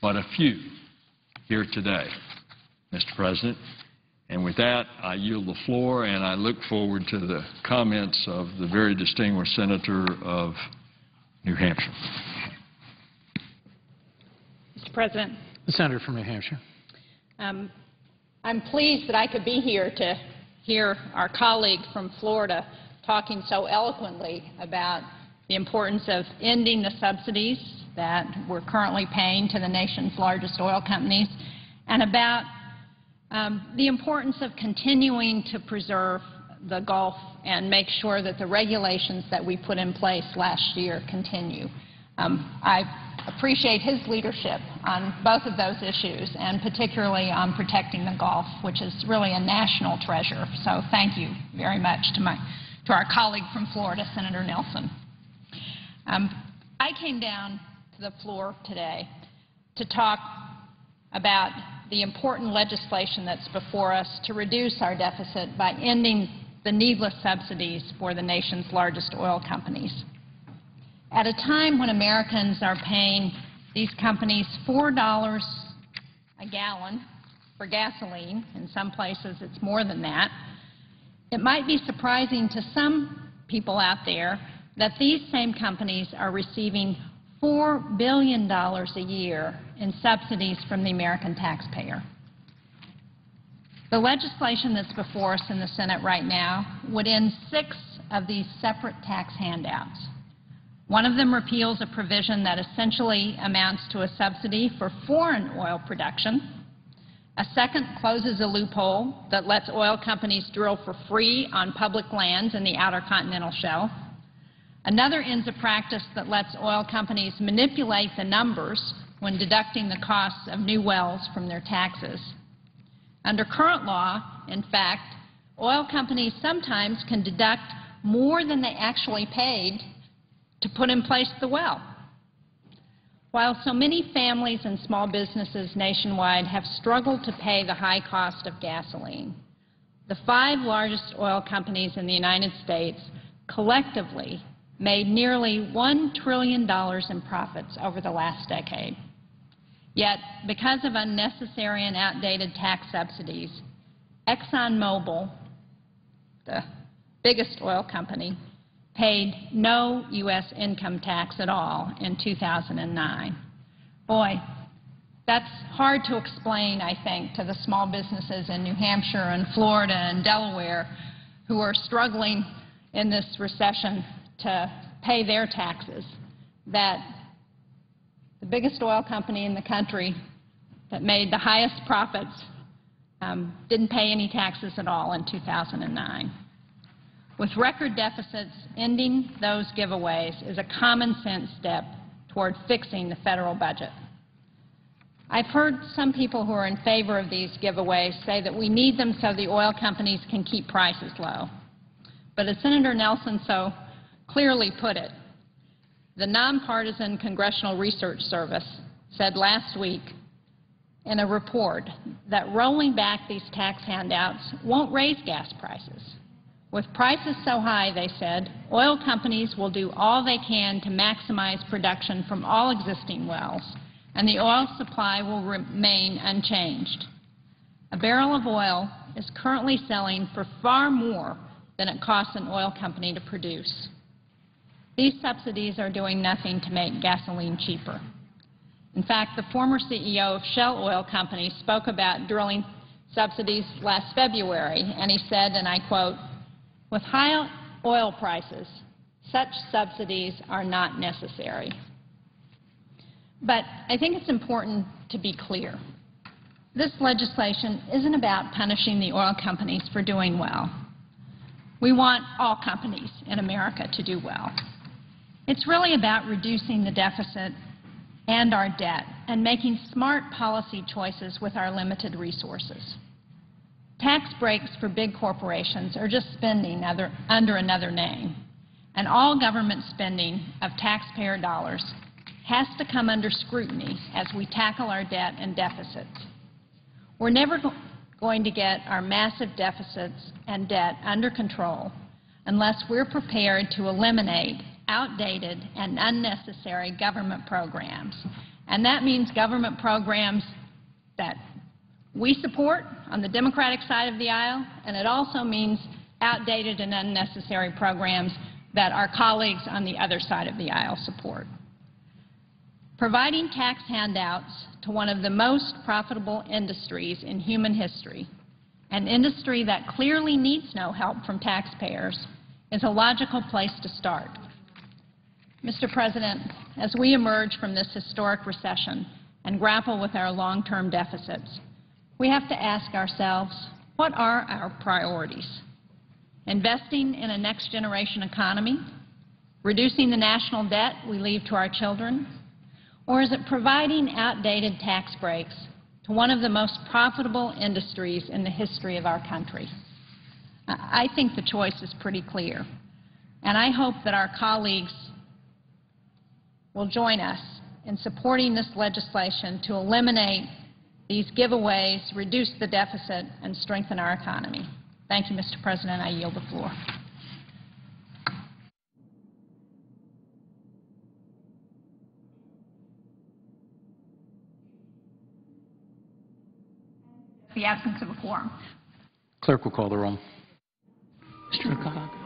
but a few here today, Mr. President. And with that, I yield the floor, and I look forward to the comments of the very distinguished senator of New Hampshire. Mr. President. The senator from New Hampshire. I'm pleased that I could be here to hear our colleague from Florida talking so eloquently about the importance of ending the subsidies that we're currently paying to the nation's largest oil companies, and about the importance of continuing to preserve the Gulf and make sure that the regulations that we put in place last year continue. I appreciate his leadership on both of those issues, and particularly on protecting the Gulf, which is really a national treasure. So thank you very much to our colleague from Florida, Senator Nelson. I came down to the floor today to talk about the important legislation that's before us to reduce our deficit by ending the needless subsidies for the nation's largest oil companies. At a time when Americans are paying these companies $4 a gallon for gasoline, in some places it's more than that, it might be surprising to some people out there that these same companies are receiving $4 billion a year in subsidies from the American taxpayer. The legislation that's before us in the Senate right now would end 6 of these separate tax handouts. One of them repeals a provision that essentially amounts to a subsidy for foreign oil production. A second closes a loophole that lets oil companies drill for free on public lands in the outer continental shelf. Another ends a practice that lets oil companies manipulate the numbers when deducting the costs of new wells from their taxes. Under current law, in fact, oil companies sometimes can deduct more than they actually paid to put in place the well. While so many families and small businesses nationwide have struggled to pay the high cost of gasoline, the 5 largest oil companies in the United States collectively made nearly $1 trillion in profits over the last decade. Yet, because of unnecessary and outdated tax subsidies, ExxonMobil, the biggest oil company, paid no U.S. income tax at all in 2009. Boy, that's hard to explain, I think, to the small businesses in New Hampshire and Florida and Delaware who are struggling in this recession to pay their taxes, that the biggest oil company in the country that made the highest profits didn't pay any taxes at all in 2009. With record deficits, ending those giveaways is a common-sense step toward fixing the federal budget. I've heard some people who are in favor of these giveaways say that we need them so the oil companies can keep prices low. But as Senator Nelson so clearly put it, the nonpartisan Congressional Research Service said last week in a report that rolling back these tax handouts won't raise gas prices. With prices so high, they said, oil companies will do all they can to maximize production from all existing wells, and the oil supply will remain unchanged. A barrel of oil is currently selling for far more than it costs an oil company to produce. These subsidies are doing nothing to make gasoline cheaper. In fact, the former CEO of Shell Oil Company spoke about drilling subsidies last February, and he said, and I quote, "With high oil prices, such subsidies are not necessary." But I think it's important to be clear. This legislation isn't about punishing the oil companies for doing well. We want all companies in America to do well. It's really about reducing the deficit and our debt and making smart policy choices with our limited resources. Tax breaks for big corporations are just spending under another name, and all government spending of taxpayer dollars has to come under scrutiny as we tackle our debt and deficits. We're never going to get our massive deficits and debt under control unless we're prepared to eliminate outdated and unnecessary government programs And that means government programs that we support on the Democratic side of the aisle, and it also means outdated and unnecessary programs that our colleagues on the other side of the aisle support. Providing tax handouts to one of the most profitable industries in human history, an industry that clearly needs no help from taxpayers, is a logical place to start. Mr. President, as we emerge from this historic recession and grapple with our long-term deficits, we have to ask ourselves, what are our priorities? Investing in a next-generation economy? Reducing the national debt we leave to our children? Or is it providing outdated tax breaks to one of the most profitable industries in the history of our country? I think the choice is pretty clear, and I hope that our colleagues will join us in supporting this legislation to eliminate these giveaways, reduce the deficit, and strengthen our economy. Thank you, Mr. President. I yield the floor. The absence of a quorum. Clerk will call the roll. Mr. Acog.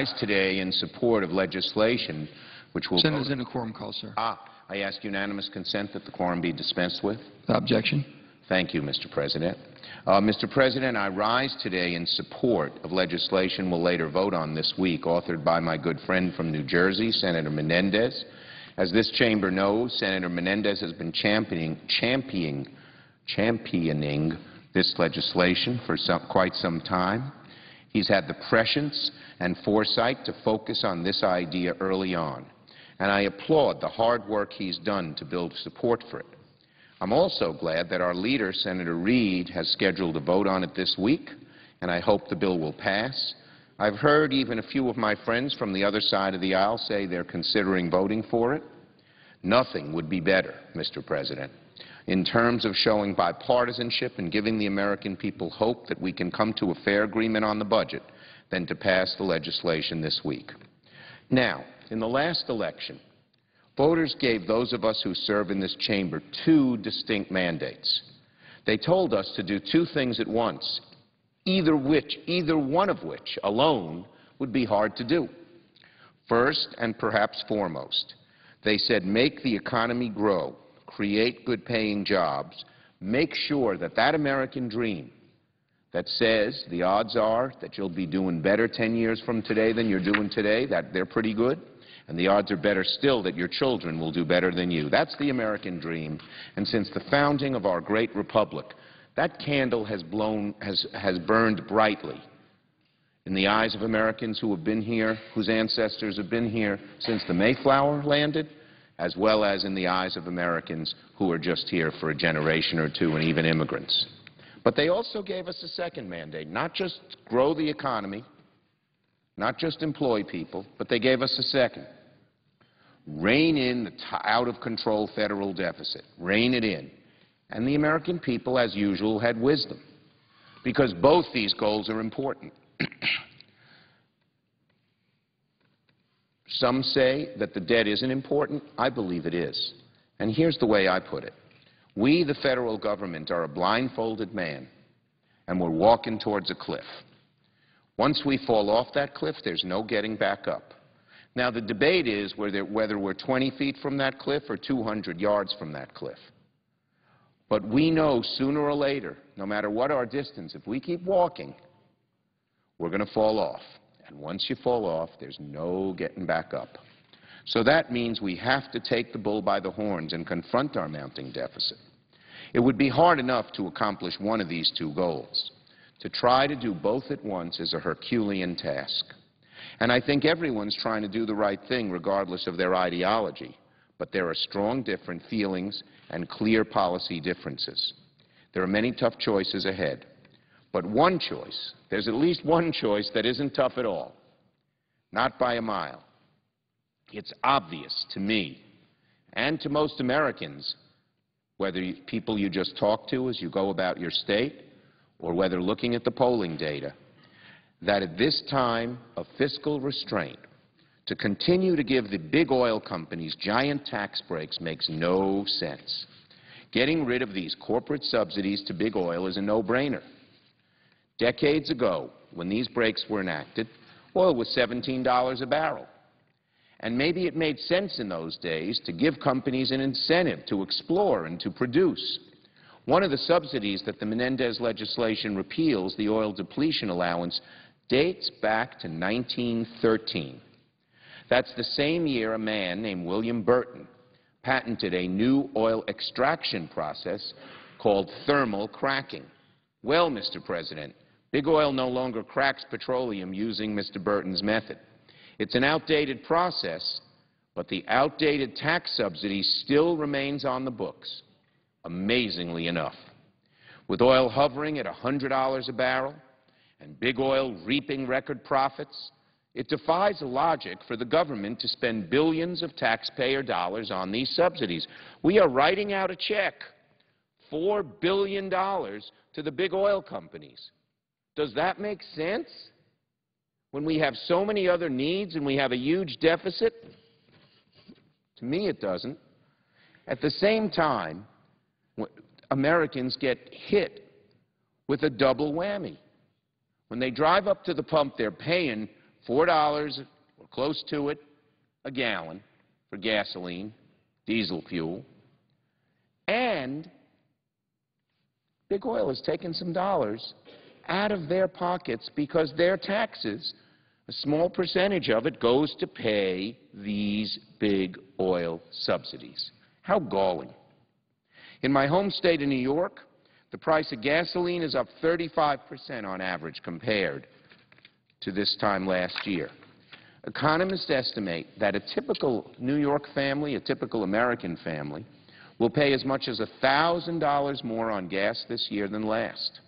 rise today in support of legislation which will Senator's in a quorum call, sir. I ask unanimous consent that the quorum be dispensed with. Without objection. Thank you, Mr. President. Mr. President, I rise today in support of legislation we'll later vote on this week, authored by my good friend from New Jersey, Senator Menendez. As this chamber knows, Senator Menendez has been championing this legislation for quite some time. He's had the prescience and foresight to focus on this idea early on, and I applaud the hard work he's done to build support for it. I'm also glad that our leader, Senator Reid, has scheduled a vote on it this week, and I hope the bill will pass. I've heard even a few of my friends from the other side of the aisle say they're considering voting for it. Nothing would be better, Mr. President, in terms of showing bipartisanship and giving the American people hope that we can come to a fair agreement on the budget than to pass the legislation this week. Now, in the last election, voters gave those of us who serve in this chamber two distinct mandates. They told us to do two things at once, either one of which alone would be hard to do. First, and perhaps foremost, they said make the economy grow, create good-paying jobs, make sure that that American dream that says the odds are that you'll be doing better 10 years from today than you're doing today, that they're pretty good, and the odds are better still that your children will do better than you. That's the American dream, and since the founding of our great republic, that candle has burned brightly in the eyes of Americans who have been here, whose ancestors have been here since the Mayflower landed, as well as in the eyes of Americans who are just here for a generation or two, and even immigrants. But they also gave us a second mandate, not just grow the economy, not just employ people, but they gave us a second. Rein in the out-of-control federal deficit. Rein it in. And the American people, as usual, had wisdom, because both these goals are important. Some say that the debt isn't important. I believe it is. And here's the way I put it. We, the federal government, are a blindfolded man, and we're walking towards a cliff. Once we fall off that cliff, there's no getting back up. Now, the debate is whether we're 20 feet from that cliff or 200 yards from that cliff. But we know sooner or later, no matter what our distance, if we keep walking, we're going to fall off. And once you fall off, there's no getting back up. So that means we have to take the bull by the horns and confront our mounting deficit. It would be hard enough to accomplish one of these two goals. To try to do both at once is a Herculean task. And I think everyone's trying to do the right thing regardless of their ideology, but there are strong different feelings and clear policy differences. There are many tough choices ahead. But one choice, there's at least one choice that isn't tough at all, not by a mile. It's obvious to me and to most Americans, whether people you just talk to as you go about your state or whether looking at the polling data, that at this time of fiscal restraint, to continue to give the big oil companies giant tax breaks makes no sense. Getting rid of these corporate subsidies to big oil is a no-brainer. Decades ago, when these breaks were enacted, oil was $17 a barrel. And maybe it made sense in those days to give companies an incentive to explore and to produce. One of the subsidies that the Menendez legislation repeals, the oil depletion allowance, dates back to 1913. That's the same year a man named William Burton patented a new oil extraction process called thermal cracking. Well, Mr. President, big oil no longer cracks petroleum using Mr. Burton's method. It's an outdated process, but the outdated tax subsidy still remains on the books, amazingly enough. With oil hovering at $100 a barrel and big oil reaping record profits, it defies logic for the government to spend billions of taxpayer dollars on these subsidies. We are writing out a check, $4 billion, to the big oil companies. Does that make sense? When we have so many other needs and we have a huge deficit? To me, it doesn't. At the same time, Americans get hit with a double whammy. When they drive up to the pump, they're paying $4 or close to it a gallon for gasoline, diesel fuel, and Big Oil has taken some dollars out of their pockets because their taxes, a small percentage of it, goes to pay these big oil subsidies. How galling. In my home state of New York, the price of gasoline is up 35% on average compared to this time last year. Economists estimate that a typical New York family, a typical American family, will pay as much as $1,000 more on gas this year than last.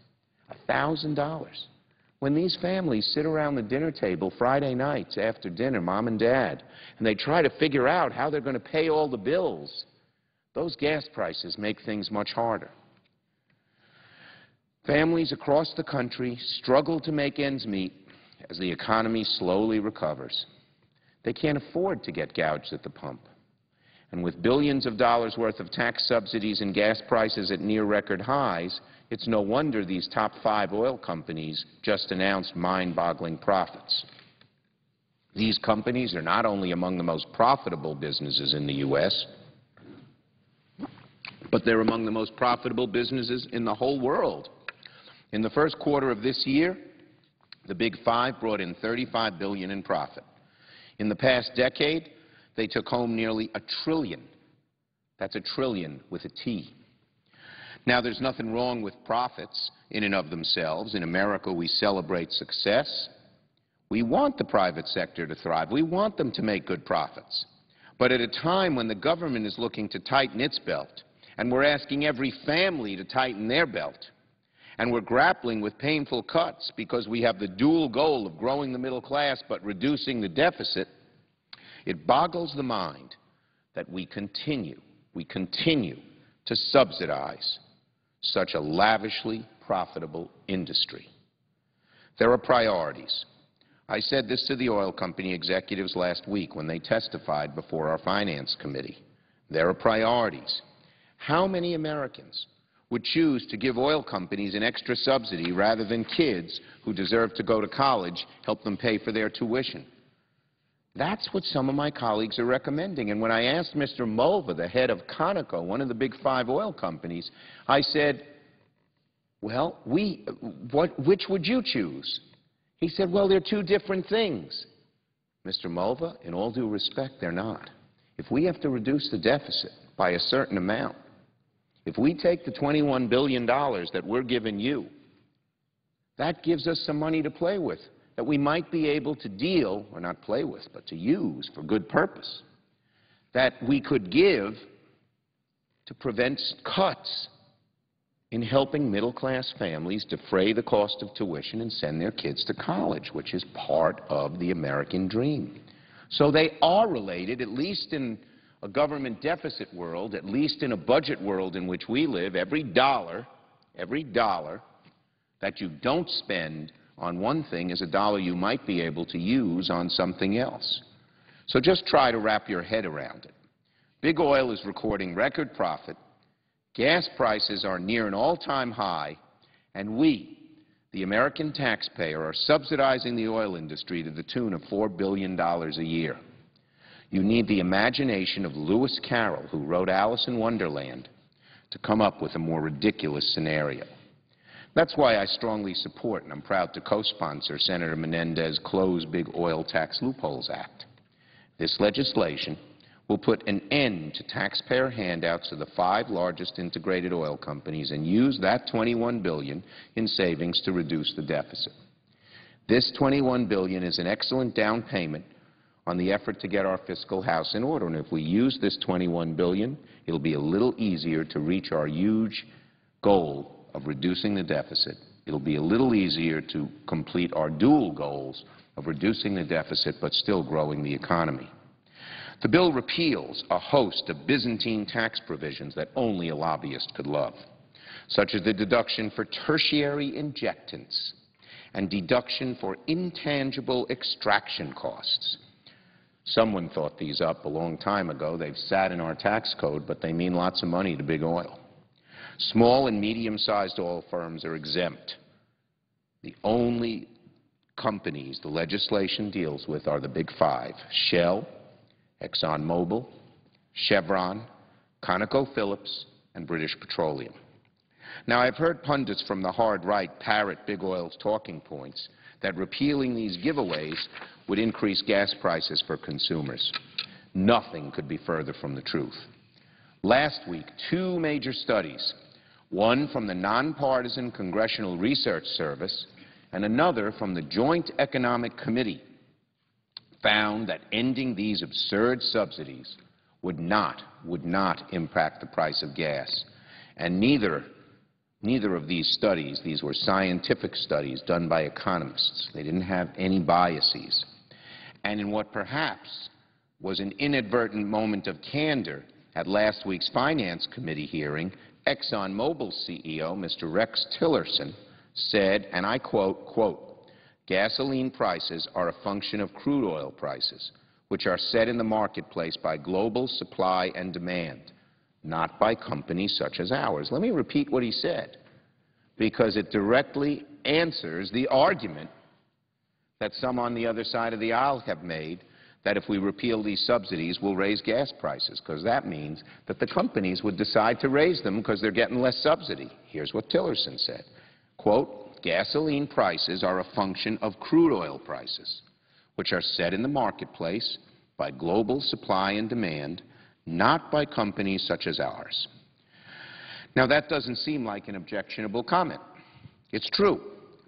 $1,000. When these families sit around the dinner table Friday nights after dinner, mom and dad, and they try to figure out how they're going to pay all the bills, those gas prices make things much harder. Families across the country struggle to make ends meet as the economy slowly recovers. They can't afford to get gouged at the pump. And with billions of dollars worth of tax subsidies and gas prices at near record highs, it's no wonder these top 5 oil companies just announced mind-boggling profits. These companies are not only among the most profitable businesses in the U.S., but they're among the most profitable businesses in the whole world. In the first quarter of this year, the Big Five brought in $35 billion in profit. In the past decade, they took home nearly $1 trillion. That's $1 trillion with a T. Now, there's nothing wrong with profits in and of themselves. In America, we celebrate success. We want the private sector to thrive. We want them to make good profits. But at a time when the government is looking to tighten its belt, and we're asking every family to tighten their belt, and we're grappling with painful cuts because we have the dual goal of growing the middle class but reducing the deficit, it boggles the mind that we continue to subsidize such a lavishly profitable industry. There are priorities. I said this to the oil company executives last week when they testified before our Finance Committee. There are priorities. How many Americans would choose to give oil companies an extra subsidy rather than kids who deserve to go to college help them pay for their tuition? That's what some of my colleagues are recommending. And when I asked Mr. Mulva, the head of Conoco, one of the Big Five oil companies, I said, well, which would you choose? He said, well, they're two different things. Mr. Mulva, in all due respect, they're not. If we have to reduce the deficit by a certain amount, if we take the $21 billion that we're giving you, that gives us some money to play with that we might be able to deal, or not play with, but to use for good purpose, that we could give to prevent cuts in helping middle-class families defray the cost of tuition and send their kids to college, which is part of the American dream. So they are related, at least in a government deficit world, at least in a budget world in which we live. Every dollar that you don't spend on one thing is a dollar you might be able to use on something else. So just try to wrap your head around it. Big Oil is recording record profit, gas prices are near an all-time high, and we, the American taxpayer, are subsidizing the oil industry to the tune of $4 billion a year. You need the imagination of Lewis Carroll, who wrote Alice in Wonderland, to come up with a more ridiculous scenario. That's why I strongly support, and I'm proud to co-sponsor, Senator Menendez's Close Big Oil Tax Loopholes Act. This legislation will put an end to taxpayer handouts to the 5 largest integrated oil companies and use that $21 billion in savings to reduce the deficit. This $21 billion is an excellent down payment on the effort to get our fiscal house in order. And if we use this $21 billion, it'll be a little easier to reach our huge goal of reducing the deficit. It'll be a little easier to complete our dual goals of reducing the deficit but still growing the economy. The bill repeals a host of Byzantine tax provisions that only a lobbyist could love, such as the deduction for tertiary injectants and deduction for intangible extraction costs. Someone thought these up a long time ago. They've sat in our tax code, but they mean lots of money to Big Oil. Small and medium-sized oil firms are exempt. The only companies the legislation deals with are the big five: Shell, ExxonMobil, Chevron, ConocoPhillips, and British Petroleum. Now, I've heard pundits from the hard right parrot big oil's talking points that repealing these giveaways would increase gas prices for consumers. Nothing could be further from the truth. Last week, two major studies, one from the nonpartisan Congressional Research Service and another from the Joint Economic Committee, found that ending these absurd subsidies would not impact the price of gas. And neither of these studies, these were scientific studies done by economists. They didn't have any biases. And in what perhaps was an inadvertent moment of candor at last week's Finance Committee hearing, ExxonMobil CEO, Mr. Rex Tillerson, said, and I quote, "Gasoline prices are a function of crude oil prices, which are set in the marketplace by global supply and demand, not by companies such as ours." Let me repeat what he said, because it directly answers the argument that some on the other side of the aisle have made, that if we repeal these subsidies, we'll raise gas prices, because that means that the companies would decide to raise them because they're getting less subsidy. Here's what Tillerson said, quote, "Gasoline prices are a function of crude oil prices, which are set in the marketplace by global supply and demand, not by companies such as ours." Now, that doesn't seem like an objectionable comment. It's true.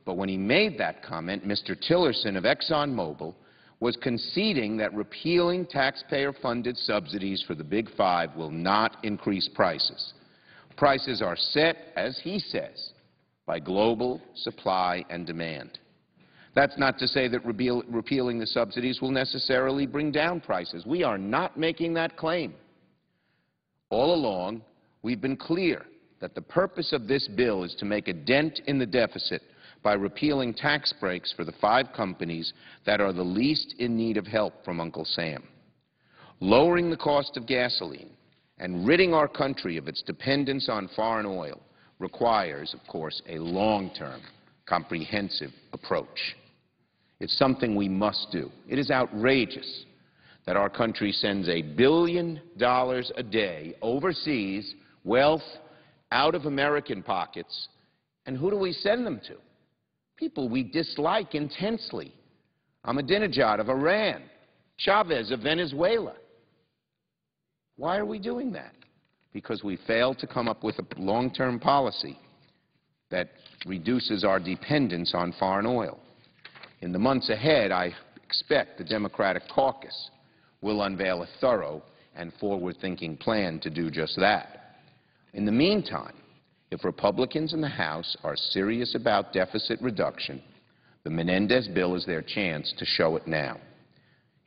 But when he made that comment, Mr. Tillerson of ExxonMobil was conceding that repealing taxpayer-funded subsidies for the Big Five will not increase prices. Prices are set, as he says, by global supply and demand. That's not to say that repealing the subsidies will necessarily bring down prices. We are not making that claim. All along, we've been clear that the purpose of this bill is to make a dent in the deficit by repealing tax breaks for the five companies that are the least in need of help from Uncle Sam. Lowering the cost of gasoline and ridding our country of its dependence on foreign oil requires, of course, a long-term, comprehensive approach. It's something we must do. It is outrageous that our country sends $1 billion a day overseas, wealth out of American pockets, and who do we send them to? People we dislike intensely. Ahmadinejad of Iran, Chavez of Venezuela. Why are we doing that? Because we failed to come up with a long-term policy that reduces our dependence on foreign oil. In the months ahead, I expect the Democratic caucus will unveil a thorough and forward-thinking plan to do just that. In the meantime, if Republicans in the House are serious about deficit reduction, the Menendez bill is their chance to show it now.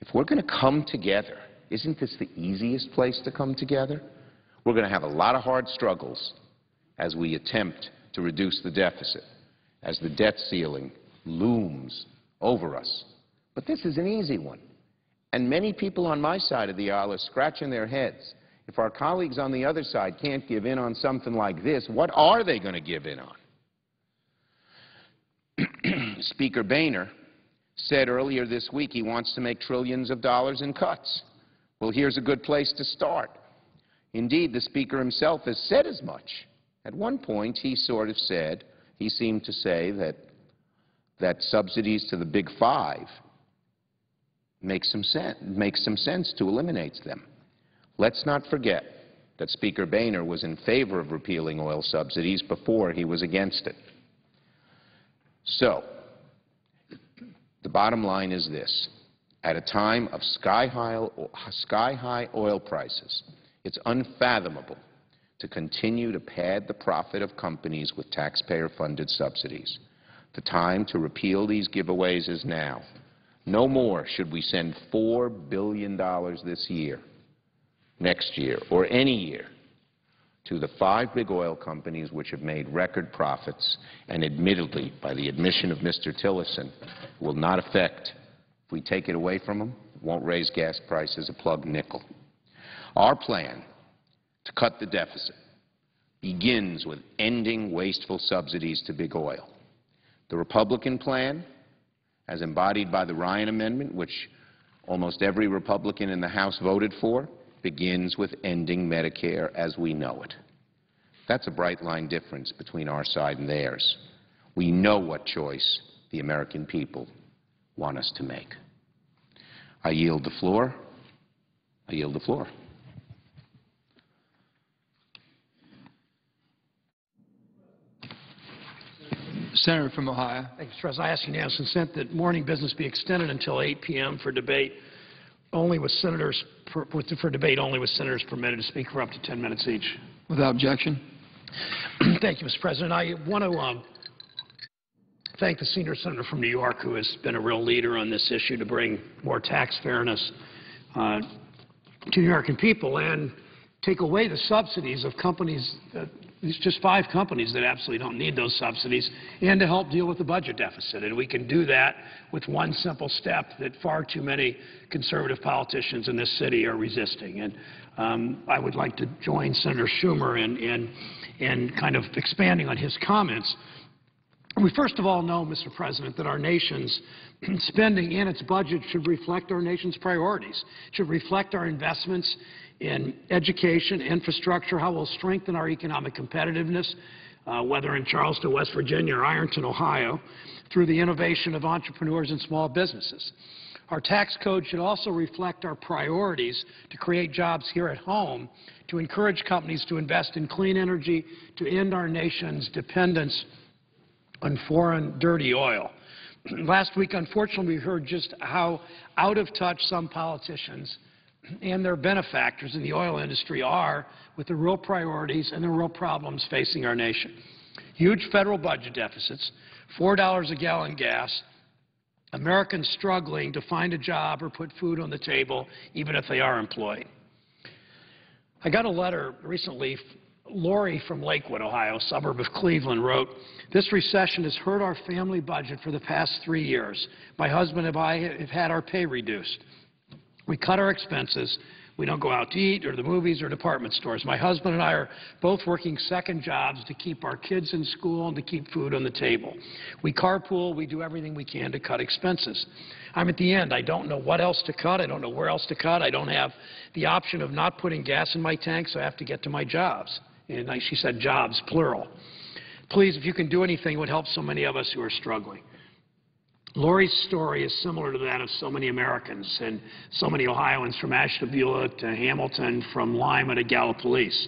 If we're going to come together, isn't this the easiest place to come together? We're going to have a lot of hard struggles as we attempt to reduce the deficit, as the debt ceiling looms over us. But this is an easy one. And many people on my side of the aisle are scratching their heads. If our colleagues on the other side can't give in on something like this, what are they going to give in on? Speaker Boehner said earlier this week he wants to make trillions of dollars in cuts. Well, here's a good place to start. Indeed, the Speaker himself has said as much. At one point, he sort of said, he seemed to say that subsidies to the Big Five makes some sense to eliminate them. Let's not forget that Speaker Boehner was in favor of repealing oil subsidies before he was against it. So, the bottom line is this. At a time of sky-high oil prices, it's unfathomable to continue to pad the profit of companies with taxpayer-funded subsidies. The time to repeal these giveaways is now. No more should we send $4 billion this year, next year, or any year, to the five big oil companies which have made record profits and admittedly, by the admission of Mr. Tillerson, will not affect, if we take it away from them, it won't raise gas prices a plug nickel. Our plan to cut the deficit begins with ending wasteful subsidies to big oil. The Republican plan, as embodied by the Ryan Amendment, which almost every Republican in the House voted for, begins with ending Medicare as we know it. That's a bright line difference between our side and theirs. We know what choice the American people want us to make. I yield the floor. I yield the floor. Senator from Ohio. Thank you, Mr. President. I ask unanimous consent that morning business be extended until 8 p.m. for debate only with senators for debate only with senators permitted to speak for up to 10 minutes each. Without objection. Thank you, Mr. President. I want to thank the senior senator from New York who has been a real leader on this issue to bring more tax fairness to the American people and take away the subsidies of companies, just 5 companies that absolutely don't need those subsidies, and to help deal with the budget deficit. And we can do that with one simple step that far too many conservative politicians in this city are resisting. And I would like to join Senator Schumer in kind of expanding on his comments. We first of all know, Mr. President, that our nation's spending and its budget should reflect our nation's priorities, should reflect our investments in education, infrastructure, how we'll strengthen our economic competitiveness, whether in Charleston, West Virginia, or Ironton, Ohio, through the innovation of entrepreneurs and small businesses. Our tax code should also reflect our priorities to create jobs here at home, to encourage companies to invest in clean energy, to end our nation's dependence on foreign dirty oil. Last week, unfortunately, we heard just how out of touch some politicians and their benefactors in the oil industry are with the real priorities and the real problems facing our nation. Huge federal budget deficits, $4 a gallon gas, Americans struggling to find a job or put food on the table, even if they are employed. I got a letter recently. Lori from Lakewood, Ohio, a suburb of Cleveland, wrote, "This recession has hurt our family budget for the past 3 years. My husband and I have had our pay reduced. We cut our expenses. We don't go out to eat or the movies or department stores. My husband and I are both working second jobs to keep our kids in school and to keep food on the table. We carpool. We do everything we can to cut expenses. I'm at the end. I don't know what else to cut. I don't know where else to cut. I don't have the option of not putting gas in my tank, so I have to get to my jobs." And she said jobs, plural. Please, if you can do anything, it would help so many of us who are struggling. Lori's story is similar to that of so many Americans and so many Ohioans, from Ashtabula to Hamilton, from Lima to Gallipolis.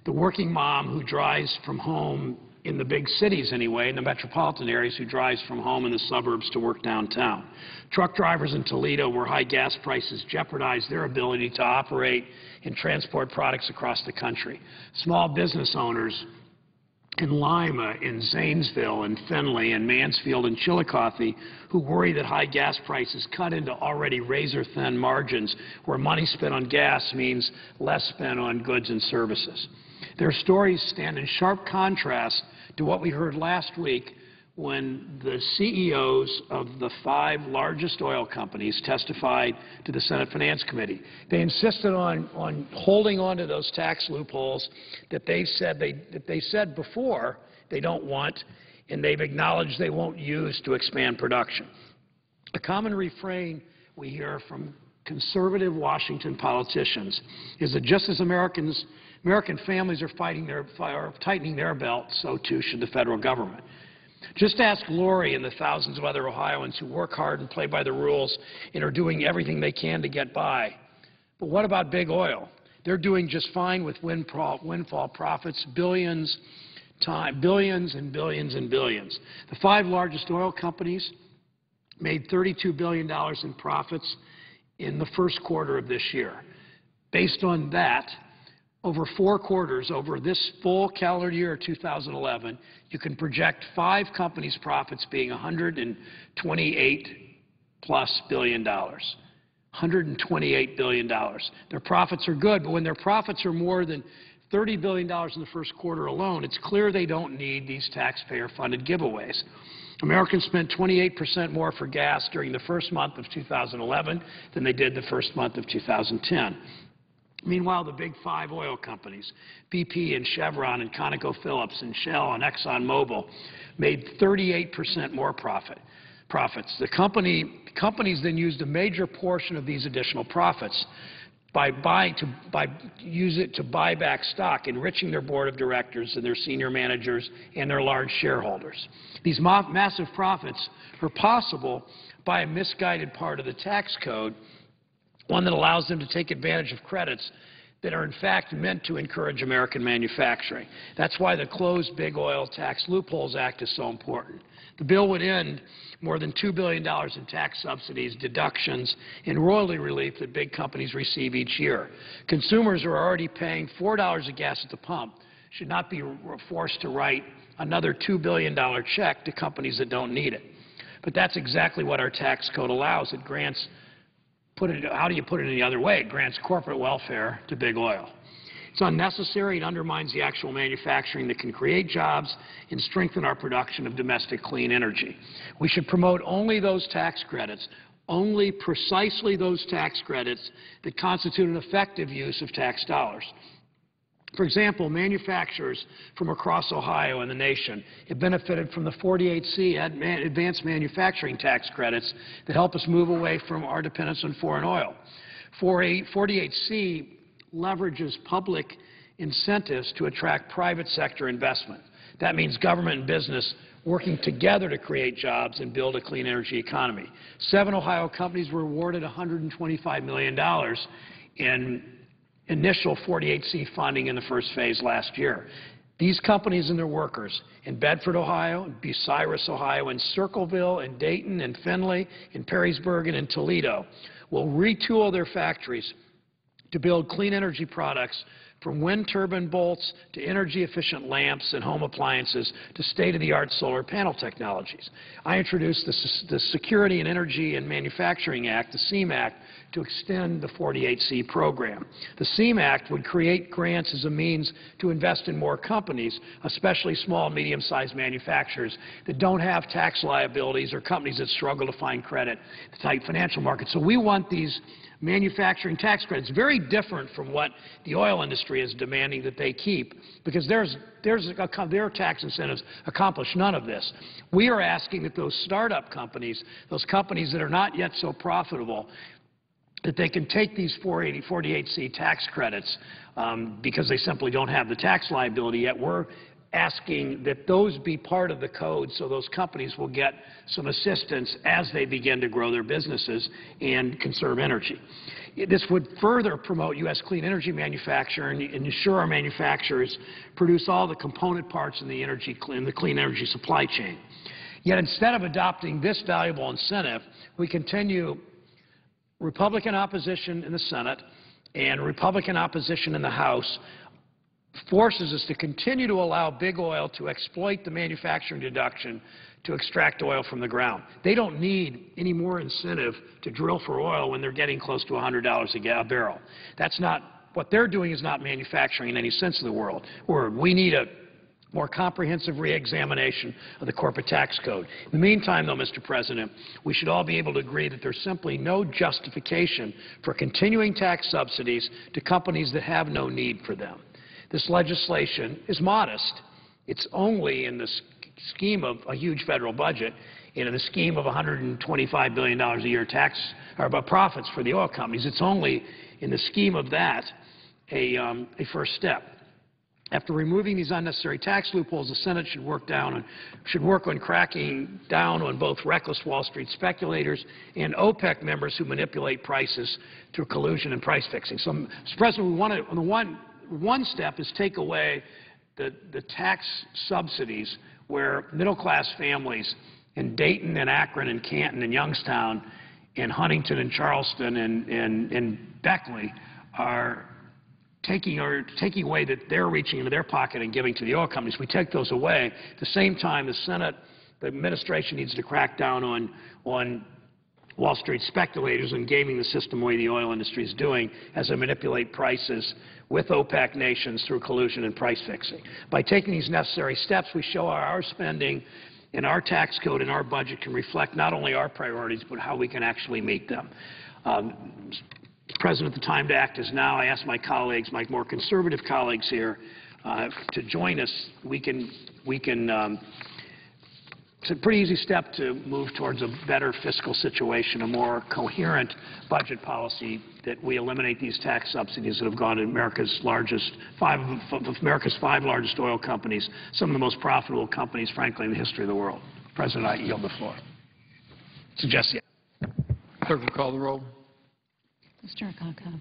The working mom who drives from home in the big cities anyway, in the metropolitan areas, who drives from home in the suburbs to work downtown. Truck drivers in Toledo, where high gas prices jeopardize their ability to operate and transport products across the country. Small business owners in Lima, in Zanesville, in Findlay, in Mansfield, and Chillicothe, who worry that high gas prices cut into already razor-thin margins, where money spent on gas means less spent on goods and services. Their stories stand in sharp contrast to what we heard last week when the CEOs of the 5 largest oil companies testified to the Senate Finance Committee. They insisted on holding on to those tax loopholes that they said before they don't want, and they've acknowledged they won't use to expand production. A common refrain we hear from conservative Washington politicians is that just as American families are tightening their belts, so too should the federal government. Just ask Lori and the thousands of other Ohioans who work hard and play by the rules and are doing everything they can to get by. But what about big oil? They're doing just fine with windfall profits, billions and billions and billions. The 5 largest oil companies made $32 billion in profits in the first quarter of this year. Based on that, over 4 quarters, over this full calendar year, 2011, you can project 5 companies' profits being $128+ billion. $128 billion. Their profits are good, but when their profits are more than $30 billion in the first quarter alone, it's clear they don't need these taxpayer-funded giveaways. Americans spent 28% more for gas during the first month of 2011 than they did the first month of 2010. Meanwhile, the big 5 oil companies, BP and Chevron and ConocoPhillips and Shell and ExxonMobil, made 38% more profit. profits. Companies then used a major portion of these additional profits use it to buy back stock, enriching their board of directors and their senior managers and their large shareholders. These massive profits are possible by a misguided part of the tax code, one that allows them to take advantage of credits that are in fact meant to encourage American manufacturing. That's why the Closed Big Oil Tax Loopholes Act is so important. The bill would end more than $2 billion in tax subsidies, deductions, and royalty relief that big companies receive each year. Consumers who are already paying $4 a gas at the pump should not be forced to write another $2 billion check to companies that don't need it. But that's exactly what our tax code allows. It grants, how do you put it any other way? It grants corporate welfare to big oil. It's unnecessary. It undermines the actual manufacturing that can create jobs and strengthen our production of domestic clean energy. We should promote only those tax credits, only precisely those tax credits that constitute an effective use of tax dollars. For example, manufacturers from across Ohio and the nation have benefited from the 48C advanced manufacturing tax credits that help us move away from our dependence on foreign oil. 48C leverages public incentives to attract private sector investment. That means government and business working together to create jobs and build a clean energy economy. 7 Ohio companies were awarded $125 million in initial 48C funding in the first phase last year. These companies and their workers in Bedford, Ohio, in Bucyrus, Ohio, in Circleville, in Dayton, in Findlay, in Perrysburg, and in Toledo will retool their factories to build clean energy products, from wind turbine bolts to energy-efficient lamps and home appliances to state-of-the-art solar panel technologies. I introduced the Security and Energy and Manufacturing Act, the SEAM Act, to extend the 48C program. The SEAM Act would create grants as a means to invest in more companies, especially small and medium-sized manufacturers that don't have tax liabilities or companies that struggle to find credit in the tight financial market. So we want these manufacturing tax credits, very different from what the oil industry is demanding that they keep, because their tax incentives accomplish none of this. We are asking that those startup companies, those companies that are not yet so profitable, that they can take these 48C tax credits because they simply don't have the tax liability yet. We're asking that those be part of the code so those companies will get some assistance as they begin to grow their businesses and conserve energy. This would further promote U.S. clean energy manufacturing and ensure our manufacturers produce all the component parts in the clean energy supply chain. Yet instead of adopting this valuable incentive, we continue Republican opposition in the Senate and Republican opposition in the House forces us to continue to allow big oil to exploit the manufacturing deduction to extract oil from the ground. They don't need any more incentive to drill for oil when they're getting close to $100 a barrel. That's not, what they're doing is not manufacturing in any sense of the word. We need a more comprehensive reexamination of the corporate tax code. In the meantime, though, Mr. President, we should all be able to agree that there's simply no justification for continuing tax subsidies to companies that have no need for them. This legislation is modest. It's only in the scheme of a huge federal budget and in the scheme of $125 billion a year tax or profits for the oil companies. It's only in the scheme of that a first step. After removing these unnecessary tax loopholes, the Senate should work on cracking down on both reckless Wall Street speculators and OPEC members who manipulate prices through collusion and price fixing. So, Mr. President, we want to, on the one step is take away the tax subsidies where middle-class families in Dayton and Akron and Canton and Youngstown and Huntington and Charleston and Beckley are taking away that they're reaching into their pocket and giving to the oil companies. We take those away. At the same time, the Senate, the administration needs to crack down on Wall Street speculators and gaming the system the way the oil industry is doing as they manipulate prices with OPEC nations through collusion and price fixing. By taking these necessary steps, we show our spending and our tax code and our budget can reflect not only our priorities, but how we can actually meet them. Mr. President, the time to act is now. I ask my colleagues, my more conservative colleagues here, to join us. We can It's a pretty easy step to move towards a better fiscal situation, a more coherent budget policy, that we eliminate these tax subsidies that have gone to America's five largest oil companies, some of the most profitable companies, frankly, in the history of the world. President, I yield the floor. Suggest yes. Clerk will call the roll. Mr. Akaka.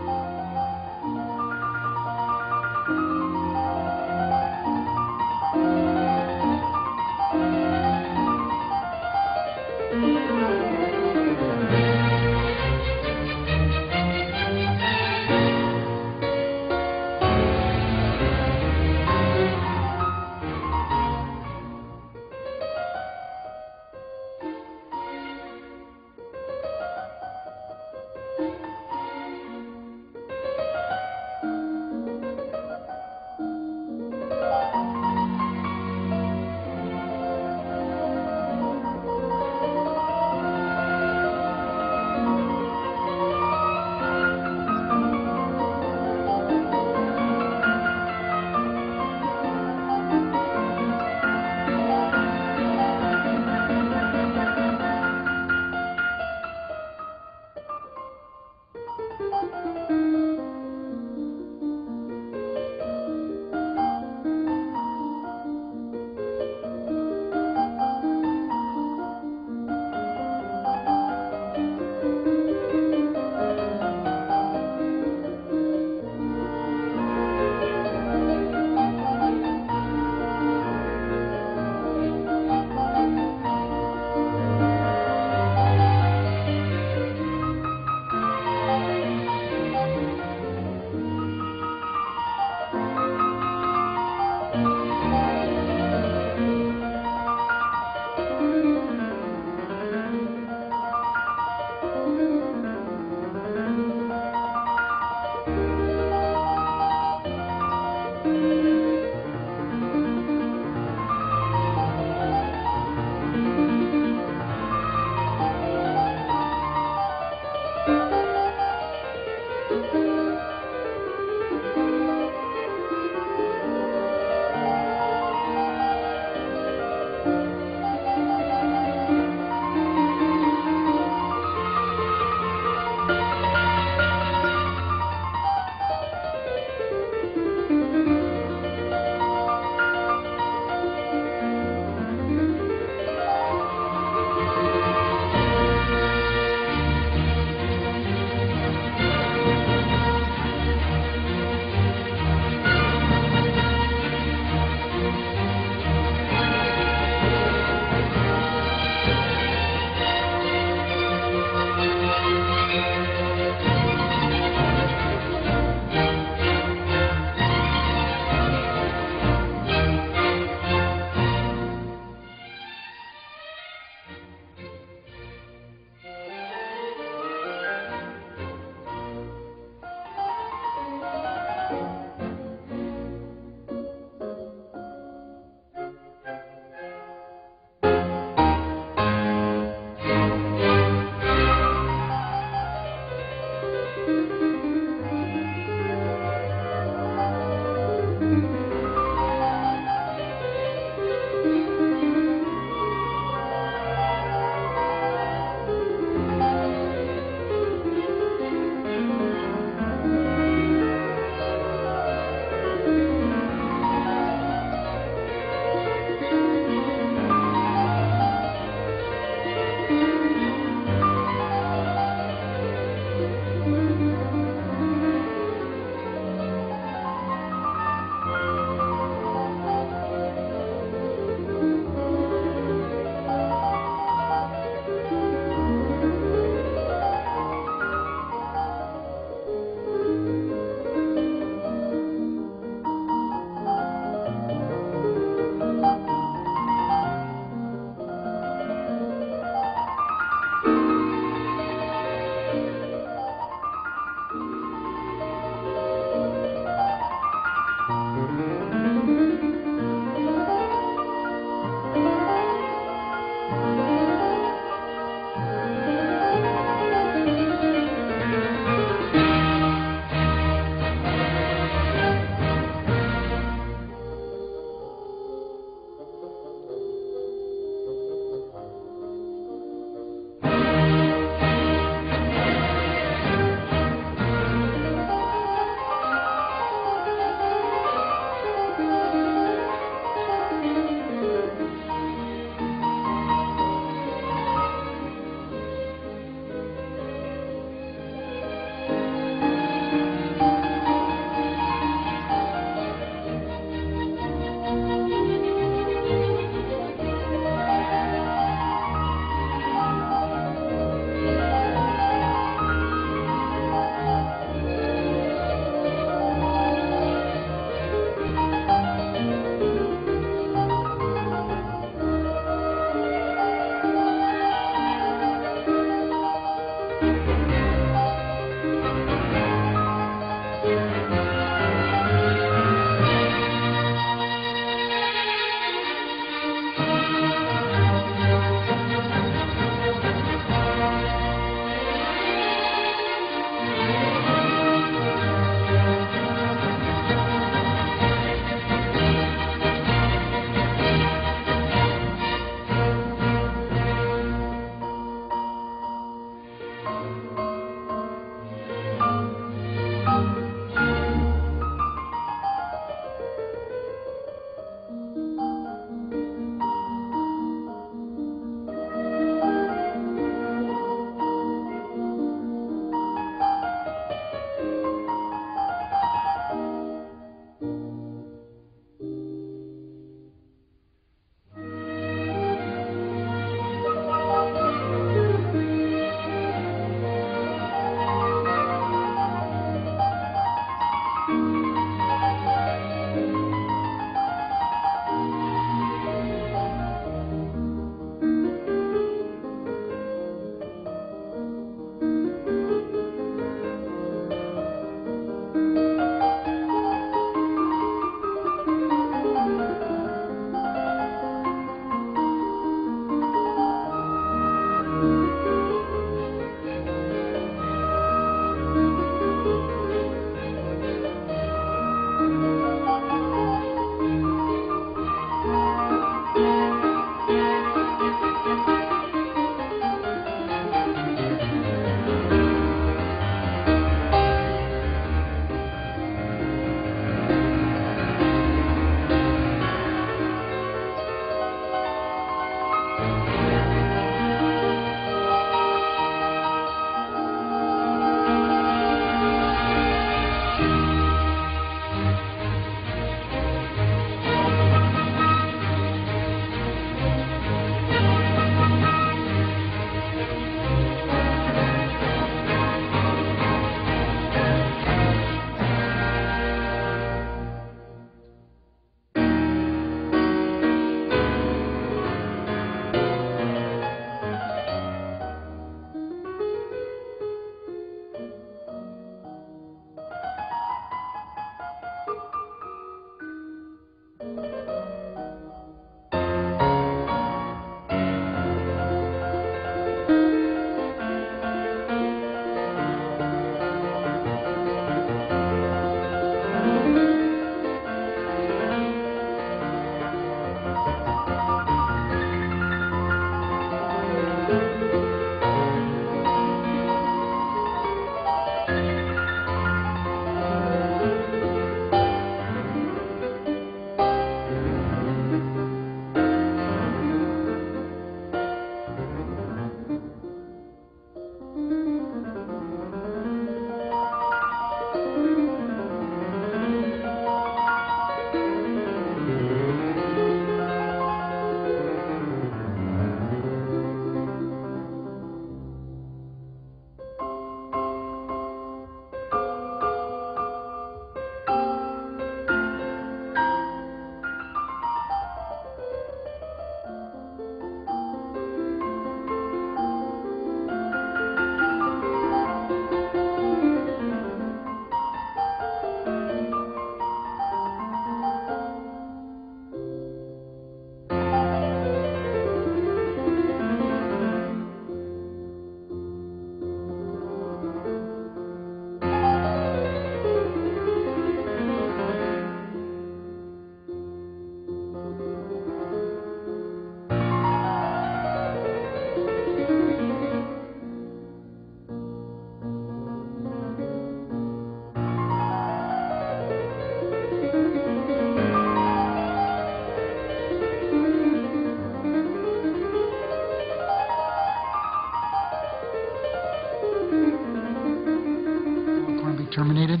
terminated?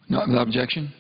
Not without objection.